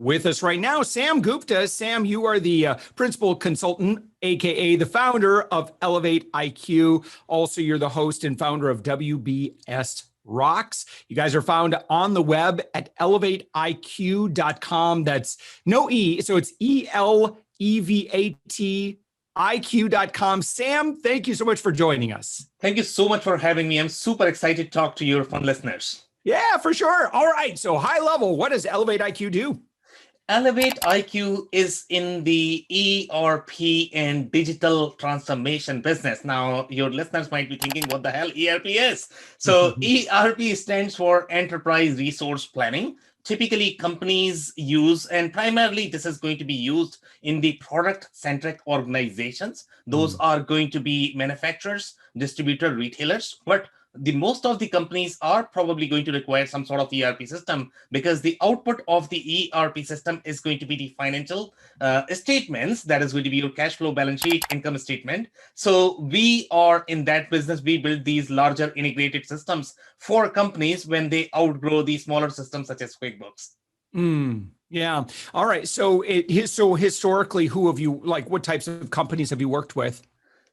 With us right now, Sam Gupta. Sam, you are the principal consultant, aka the founder of ElevatIQ. Also, you're the host and founder of WBS Rocks. You guys are found on the web at ElevatIQ.com. That's no E, so it's ELEVATIQ.com. Sam, thank you so much for joining us. Thank you so much for having me. I'm super excited to talk to your fun listeners. Yeah, for sure. All right. So high level, what does ElevatIQ do? ElevatIQ is in the ERP and digital transformation business. Now, your listeners might be thinking, what the hell ERP is? So ERP stands for Enterprise Resource Planning. Typically, companies use, and primarily this is going to be used in the product-centric organizations. Those are going to be manufacturers, distributor, retailers, but the most of the companies are probably going to require some sort of ERP system because the output of the ERP system is going to be the financial statements. That is going to be your cash flow, balance sheet, income statement. So we are in that business. We build these larger integrated systems for companies when they outgrow the smaller systems such as QuickBooks. Yeah. All right. So historically, who have you, like, what types of companies have you worked with?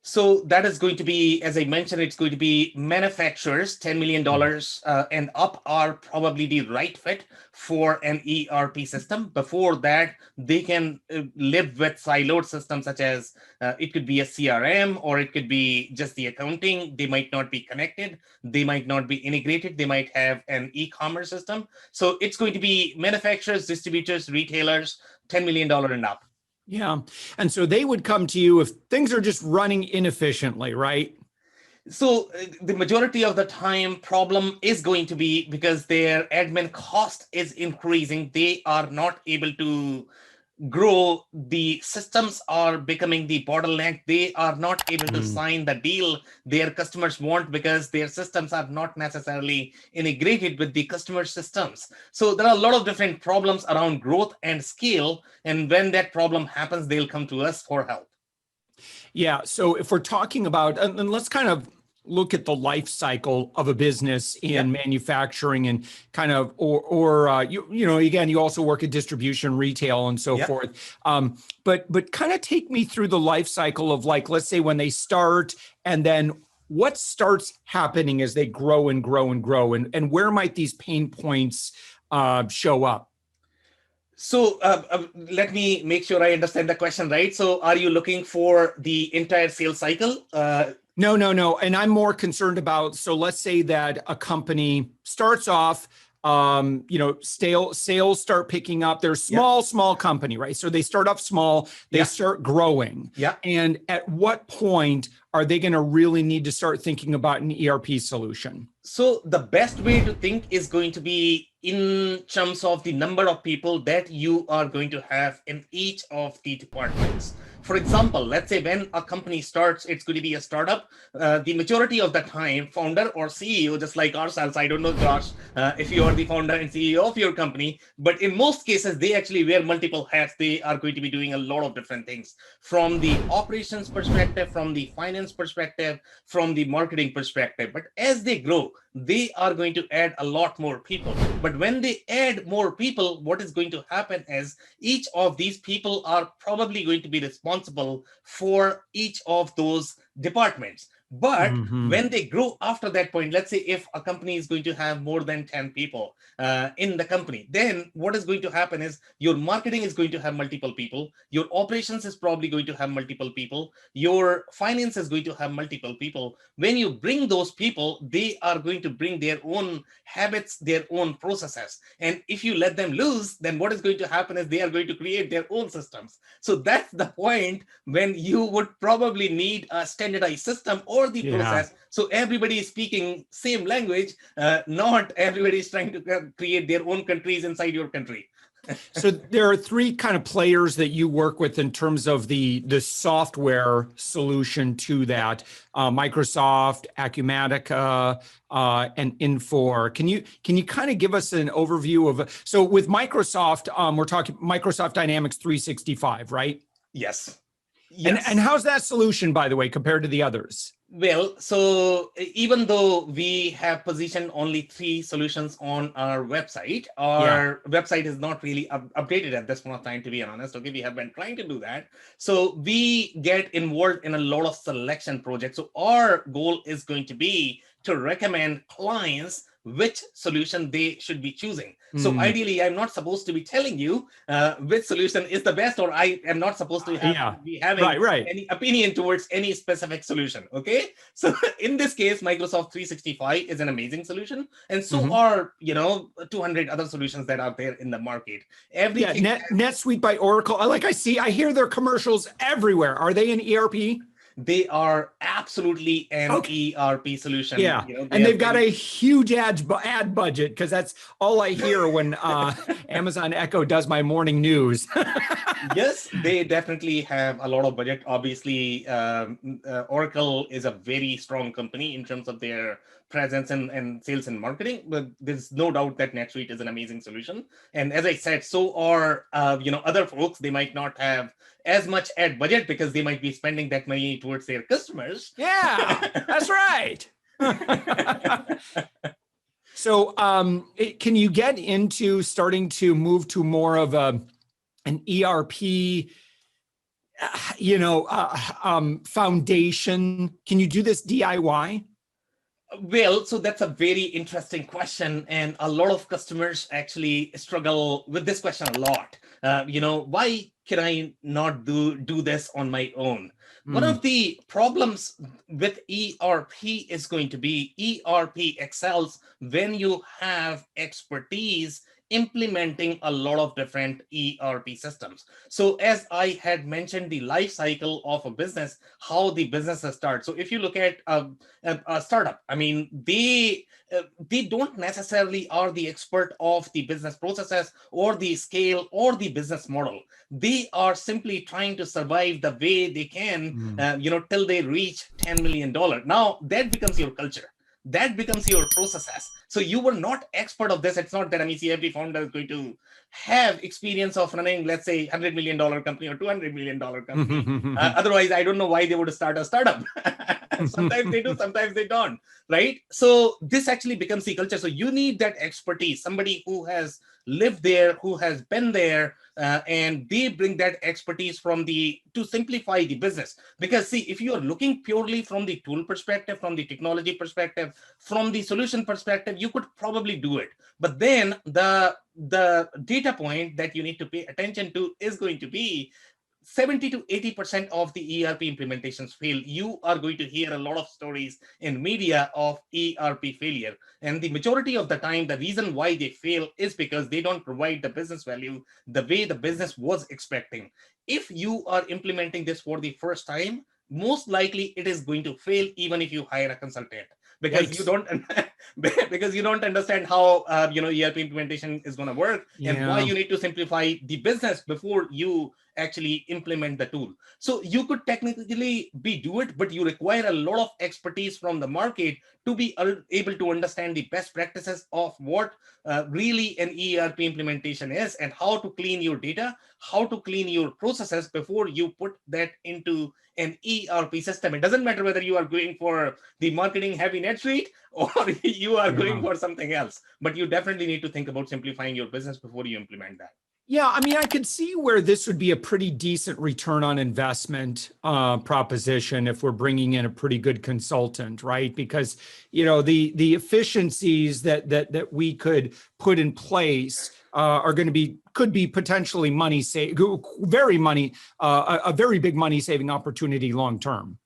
So that is going to be, as I mentioned, it's going to be manufacturers, $10 million and up are probably the right fit for an ERP system. Before that, they can live with siloed systems such as it could be a CRM or it could be just the accounting. They might not be connected. They might not be integrated. They might have an e-commerce system. So it's going to be manufacturers, distributors, retailers, $10 million and up. Yeah. And so they would come to you if things are just running inefficiently, right? So the majority of the time problem is going to be because their admin cost is increasing. They are not able to grow. The systems are becoming the bottleneck. They are not able to sign the deal their customers want because their systems are not necessarily integrated with the customer systems. So there are a lot of different problems around growth and scale. And when that problem happens, they'll come to us for help. Yeah. So if we're talking about, and let's kind of look at the life cycle of a business in manufacturing and kind of, again, you also work at distribution, retail, and so forth. But kind of take me through the life cycle of, like, let's say when they start, and then what starts happening as they grow and grow and grow, and where might these pain points show up? So let me make sure I understand the question, right? So are you looking for the entire sales cycle? No. And I'm more concerned about, so let's say that a company starts off, sales start picking up. They're small company, right? So they start off small, they start growing. Yeah. And at what point are they going to really need to start thinking about an ERP solution? So the best way to think is going to be in terms of the number of people that you are going to have in each of the departments. For example, let's say when a company starts, it's going to be a startup. The majority of the time, founder or CEO, just like ourselves, I don't know, Josh, if you are the founder and CEO of your company, but in most cases, they actually wear multiple hats. They are going to be doing a lot of different things from the operations perspective, from the finance perspective, from the marketing perspective. But as they grow, they are going to add a lot more people. But when they add more people, what is going to happen is each of these people are probably going to be responsible for each of those departments. But when they grow after that point, let's say if a company is going to have more than 10 people in the company, then what is going to happen is your marketing is going to have multiple people. Your operations is probably going to have multiple people. Your finance is going to have multiple people. When you bring those people, they are going to bring their own habits, their own processes. And if you let them loose, then what is going to happen is they are going to create their own systems. So that's the point when you would probably need a standardized system or the process. So everybody is speaking same language, not everybody is trying to create their own countries inside your country. So there are three kind of players that you work with in terms of the software solution to that: Microsoft, Acumatica, and Infor. Can you kind of give us an overview of? So with Microsoft, we're talking Microsoft Dynamics 365, right? Yes. And how's that solution, by the way, compared to the others? Well, so even though we have positioned only 3 solutions on Yeah. our website is not really updated at this point of time, to be honest. Okay, we have been trying to do that. So we get involved in a lot of selection projects. So our goal is going to be to recommend clients which solution they should be choosing. So Mm, ideally, I'm not supposed to be telling you which solution is the best, or I am not supposed to yeah. be having Right. Right. any opinion towards any specific solution. Okay, so in this case, Microsoft 365 is an amazing solution, and so Mhm. are 200 other solutions that are there in the market. Yeah. Everything NetSuite by Oracle. I hear their commercials everywhere. Are they an ERP? they are absolutely an Okay. ERP solution. Yeah, They and are they've got very. a huge ad budget because that's all I hear when Amazon Echo does my morning news. Yes, they definitely have a lot of budget. Obviously, Oracle is a very strong company in terms of their presence and sales and marketing. But there's no doubt that NetSuite is an amazing solution. And as I said, so are other folks. They might not have as much ad budget because they might be spending that money towards their customers. Yeah, that's right. So, can you get into starting to move to more of an ERP, foundation? Can you do this DIY? Well, so that's a very interesting question, and a lot of customers actually struggle with this question a lot. Why can I not do this on my own? One Mm, of the problems with ERP is going to be ERP excels when you have expertise implementing a lot of different ERP systems. So, as I had mentioned, the life cycle of a business, how the business starts. So, if you look at a startup, I mean, they don't necessarily are the expert of the business processes or the scale or the business model. They are simply trying to survive the way they can, mm. till they reach $10 million. Now that becomes your culture, that becomes your processes. So you were not expert of this. It's not that every founder is going to have experience of running, let's say, $100 million company or $200 million company. Otherwise, I don't know why they would start a startup. Sometimes they do, sometimes they don't, right? So this actually becomes the culture. So you need that expertise, somebody who has lived there, who has been there, and they bring that expertise to simplify the business. Because see, if you are looking purely from the tool perspective, from the technology perspective, from the solution perspective, you could probably do it. But then the data point that you need to pay attention to is going to be 70 to 80% of the ERP implementations fail. You are going to hear a lot of stories in media of ERP failure. And the majority of the time, the reason why they fail is because they don't provide the business value the way the business was expecting. If you are implementing this for the first time, most likely it is going to fail even if you hire a consultant, because you Yikes. don't because you don't understand how ERP implementation is going to work and why Yeah. you need to simplify the business before you actually implement the tool. So you could technically do it, but you require a lot of expertise from the market to be able to understand the best practices of what really an ERP implementation is, and how to clean your data, how to clean your processes before you put that into an ERP system. It doesn't matter whether you are going for the marketing heavy NetSuite or you are going Yeah. for something else, but you definitely need to think about simplifying your business before you implement that. Yeah, I mean, I could see where this would be a pretty decent return on investment proposition if we're bringing in a pretty good consultant, right? Because the efficiencies that we could put in place are going to could be potentially a very big money saving opportunity long term.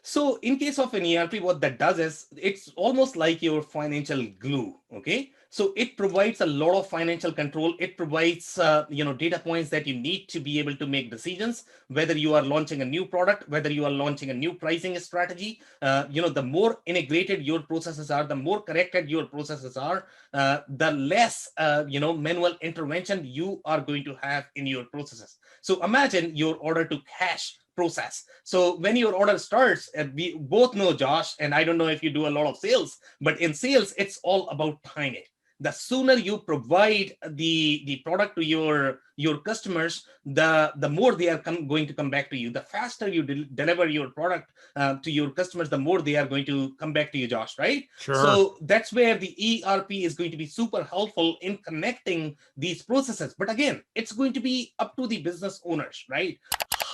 So in case of an ERP, what that does is it's almost like your financial glue. Okay, so it provides a lot of financial control. It provides data points that you need to be able to make decisions. Whether you are launching a new product, whether you are launching a new pricing strategy, the more integrated your processes are, the more connected your processes are, the less manual intervention you are going to have in your processes. So imagine your order to cash process. So when your order starts, we both know, Josh, and I don't know if you do a lot of sales, but in sales, it's all about timing. The sooner you provide the product to your customers, the more they are going to come back to you. The faster you deliver your product to your customers, the more they are going to come back to you, Josh, right? Sure. So that's where the ERP is going to be super helpful in connecting these processes. But again, it's going to be up to the business owners, right?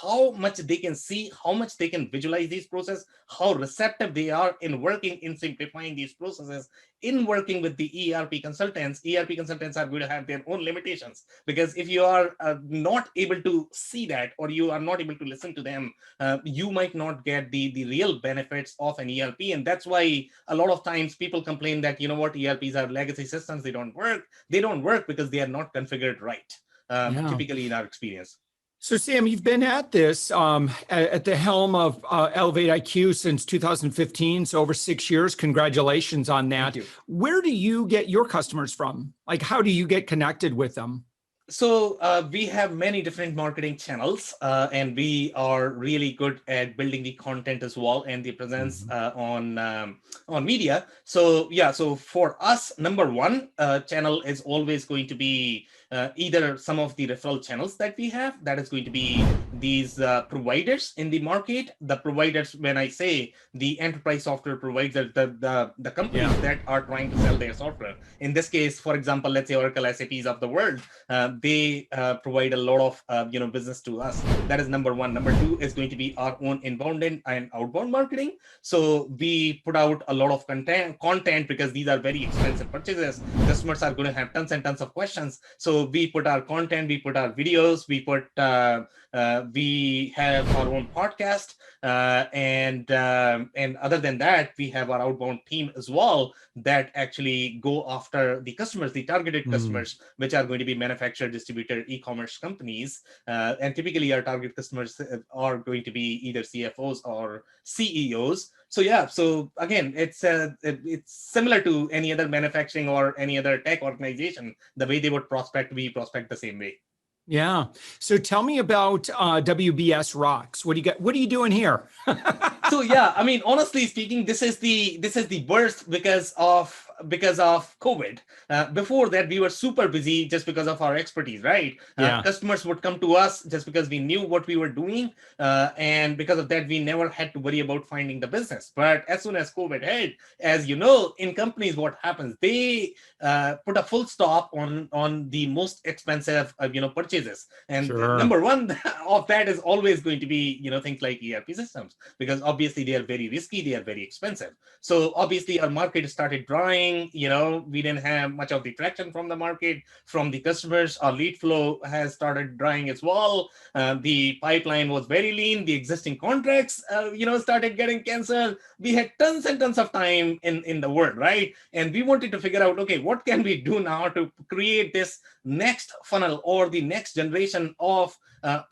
How much they can see, how much they can visualize these processes, how receptive they are in working in simplifying these processes, in working with the ERP consultants. ERP consultants are going to have their own limitations, because if you are not able to see that, or you are not able to listen to them, you might not get the real benefits of an ERP. And that's why a lot of times people complain that, you know what, ERPs are legacy systems, they don't work. They don't work because they are not configured right, typically in our experience. So Sam, you've been at this at the helm of ElevatIQ since 2015, so over 6 years. Congratulations on that. Thank you. Where do you get your customers from? Like, how do you get connected with them? So we have many different marketing channels, and we are really good at building the content as well, and the presence on media. So yeah, so for us, number one channel is always going to be either some of the referral channels that we have. That is going to be these providers in the market. The providers, when I say the enterprise software providers, the companies that are trying to sell their software. In this case, for example, let's say Oracle, SAPs of the world. They provide a lot of business to us. That is number one. Number two is going to be our own inbound and outbound marketing. So we put out a lot of content because these are very expensive purchases. Customers are going to have tons and tons of questions. So we put our content, we put our videos, we have our own podcast, and other than that, we have our outbound team as well that actually go after the customers, the targeted customers, which are going to be manufacturer, distributor, e-commerce companies, and typically our target customers are going to be either CFOs or CEOs. So yeah, so again, it's similar to any other manufacturing or any other tech organization. The way they would prospect, we prospect the same way. Yeah. So tell me about WBS Rocks. What are you doing here? So yeah, I mean, honestly speaking, this is the birth because of COVID. Before that, we were super busy just because of our expertise, right? Customers would come to us just because we knew what we were doing, and because of that, we never had to worry about finding the business. But as soon as COVID hit, as you know, in companies, what happens? They put a full stop on the most expensive purchases, and number one of that is always going to be things like ERP systems, because obviously they are very risky, they are very expensive. So obviously our market started drying. We didn't have much of the traction from the market, from the customers. Our lead flow has started drying as well. The pipeline was very lean. The existing contracts started getting canceled. We had tons and tons of time in the world, right? And we wanted to figure out, okay, what can we do now to create this next funnel or the next generation of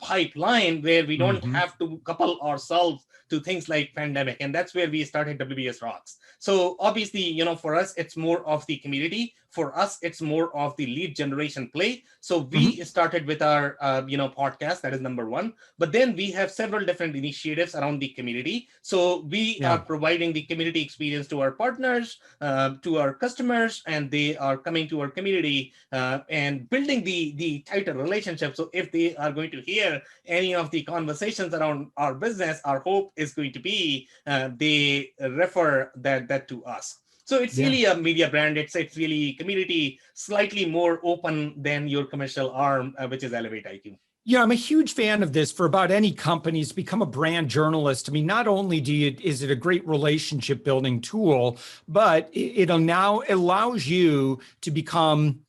pipeline where we don't have to couple ourselves to things like pandemic. And that's where we started WBS Rocks. So obviously, for us, it's more of the community. For us, it's more of the lead generation play. So we started with our, podcast. That is number one. But then we have several different initiatives around the community. So we are providing the community experience to our partners, to our customers, and they are coming to our community and building the tighter relationship. So if they are going to hear any of the conversations around our business, our hope is going to be they refer that to us. So it's really a media brand. It's really community, slightly more open than your commercial arm, which is ElevatIQ. Yeah, I'm a huge fan of this for about any companies. Become a brand journalist. I mean, not only is it a great relationship building tool, but it now allows you to become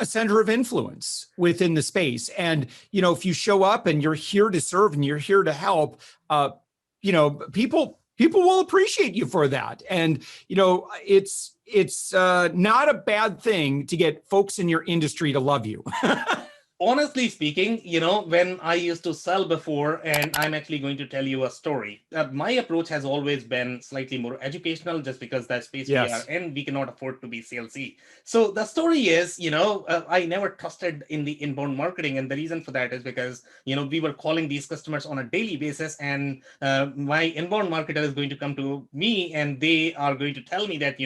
a center of influence within the space. And, if you show up and you're here to serve and you're here to help, people will appreciate you for that. And, it's not a bad thing to get folks in your industry to love you. honestly speaking, when I used to sell before, and I'm actually going to tell you a story, my approach has always been slightly more educational just because that space we are Yes. in, we cannot afford to be salesy. So the story is, I never trusted in the inbound marketing. And the reason for that is because, we were calling these customers on a daily basis. And my inbound marketer is going to come to me and they are going to tell me that, the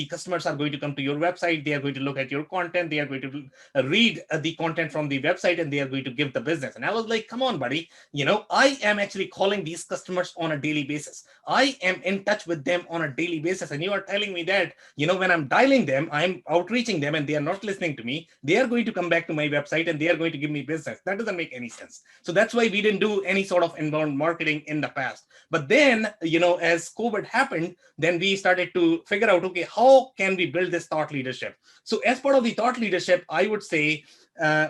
customers are going to come to your website. They are going to look at your content. They are going to read the content from the website and they are going to give the business. And I was like, come on, buddy. I am actually calling these customers on a daily basis. I am in touch with them on a daily basis. And you are telling me that, when I'm dialing them, I'm outreaching them and they are not listening to me. They are going to come back to my website and they are going to give me business. That doesn't make any sense. So that's why we didn't do any sort of inbound marketing in the past. But then, as COVID happened, then we started to figure out, okay, how can we build this thought leadership? So as part of the thought leadership, I would say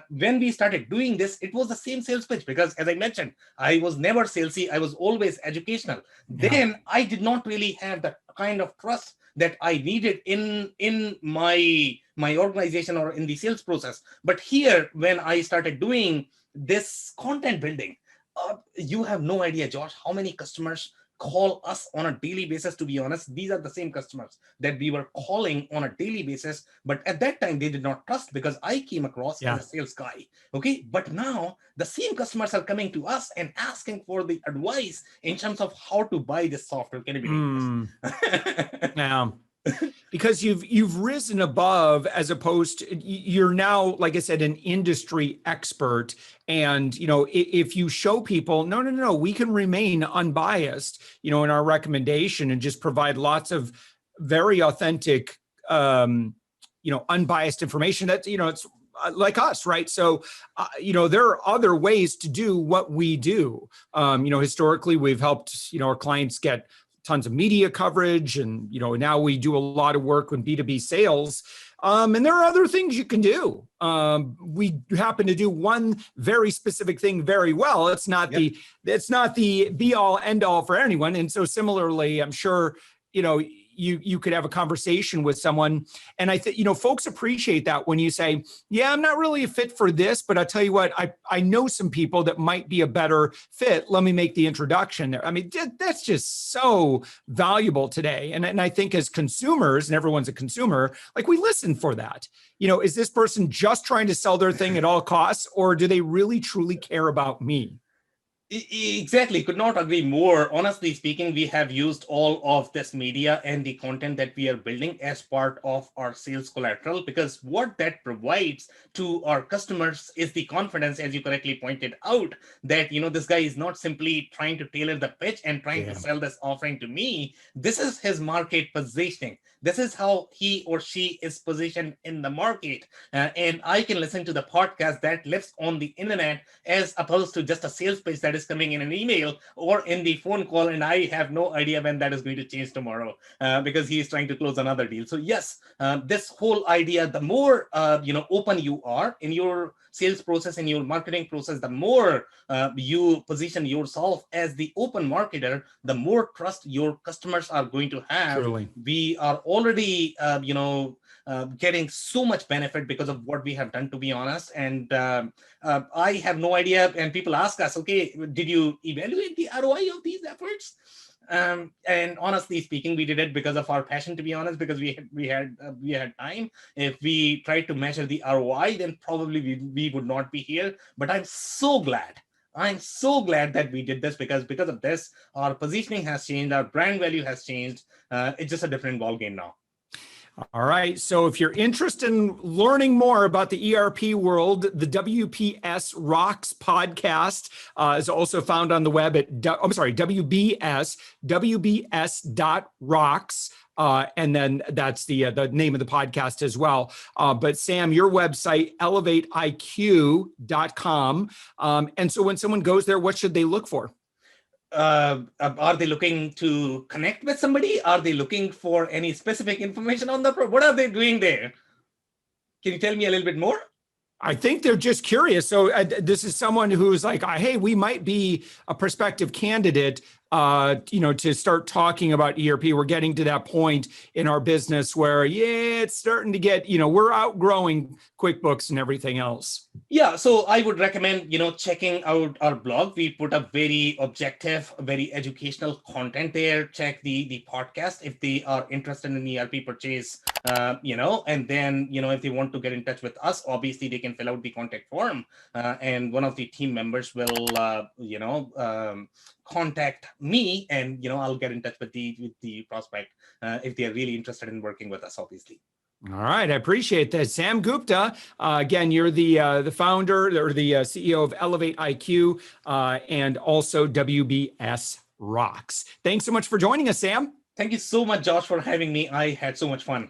when we started doing this, it was the same sales pitch because, as I mentioned, I was never salesy. I was always educational. Yeah. Then I did not really have the kind of trust that I needed in my organization or in the sales process. But here, when I started doing this content building, you have no idea, Josh, how many customers call us on a daily basis. To be honest, these are the same customers that we were calling on a daily basis, but at that time they did not trust because I came across as a sales guy. Okay, but now the same customers are coming to us and asking for the advice in terms of how to buy this software. Can it be Yeah. Because you've risen above, as opposed to, you're now, like I said, an industry expert. And, if you show people, no, we can remain unbiased, in our recommendation and just provide lots of very authentic, unbiased information that, it's like us, right? So, there are other ways to do what we do. Historically, we've helped, our clients get tons of media coverage, and now we do a lot of work with B2B sales, and there are other things you can do. We happen to do one very specific thing very well. It's not the be all end all for anyone. And so similarly, I'm sure you could have a conversation with someone, and I think folks appreciate that when you say, yeah, I'm not really a fit for this, but I'll tell you what, I know some people that might be a better fit. Let me make the introduction there. I mean, that's just so valuable today. And I think as consumers, and everyone's a consumer, like, we listen for that. Is this person just trying to sell their thing at all costs, or do they really truly care about me? Exactly. Could not agree more. Honestly speaking, we have used all of this media and the content that we are building as part of our sales collateral, because what that provides to our customers is the confidence, as you correctly pointed out, that, this guy is not simply trying to tailor the pitch and trying to sell this offering to me. This is his market positioning. This is how he or she is positioned in the market. And I can listen to the podcast that lives on the internet as opposed to just a sales pitch that is coming in an email or in the phone call, and I have no idea when that is going to change tomorrow because he is trying to close another deal. So yes, this whole idea, the more open you are in your sales process, in your marketing process, the more you position yourself as the open marketer, the more trust your customers are going to have. Truly. We are already getting so much benefit because of what we have done, to be honest. And I have no idea. And people ask us, okay, did you evaluate the ROI of these efforts? And honestly speaking, we did it because of our passion, to be honest, because we had time. If we tried to measure the ROI, then probably we would not be here. But I'm so glad that we did this, because of this, our positioning has changed, our brand value has changed. It's just a different ballgame now. All right. So if you're interested in learning more about the ERP world, the WBS Rocks podcast is also found on the web at, WBS.rocks. And then that's the name of the podcast as well. But Sam, your website, ElevatIQ.com. And so when someone goes there, what should they look for? Are they looking to connect with somebody? Are they looking for any specific information on the what are they doing there? Can you tell me a little bit more? I think they're just curious. So this is someone who's like, hey, we might be a prospective candidate, to start talking about ERP. We're getting to that point in our business where, it's starting to get, we're outgrowing QuickBooks and everything else. Yeah, so I would recommend, checking out our blog. We put up very objective, very educational content there. Check the podcast if they are interested in ERP purchase, and then, if they want to get in touch with us, obviously they can fill out the contact form, and one of the team members will, contact me, and, I'll get in touch with the prospect if they are really interested in working with us, obviously. All right, I appreciate that, Sam Gupta. Again, you're the founder or the CEO of ElevatIQ and also WBS Rocks. Thanks so much for joining us, Sam. Thank you so much, Josh, for having me. I had so much fun.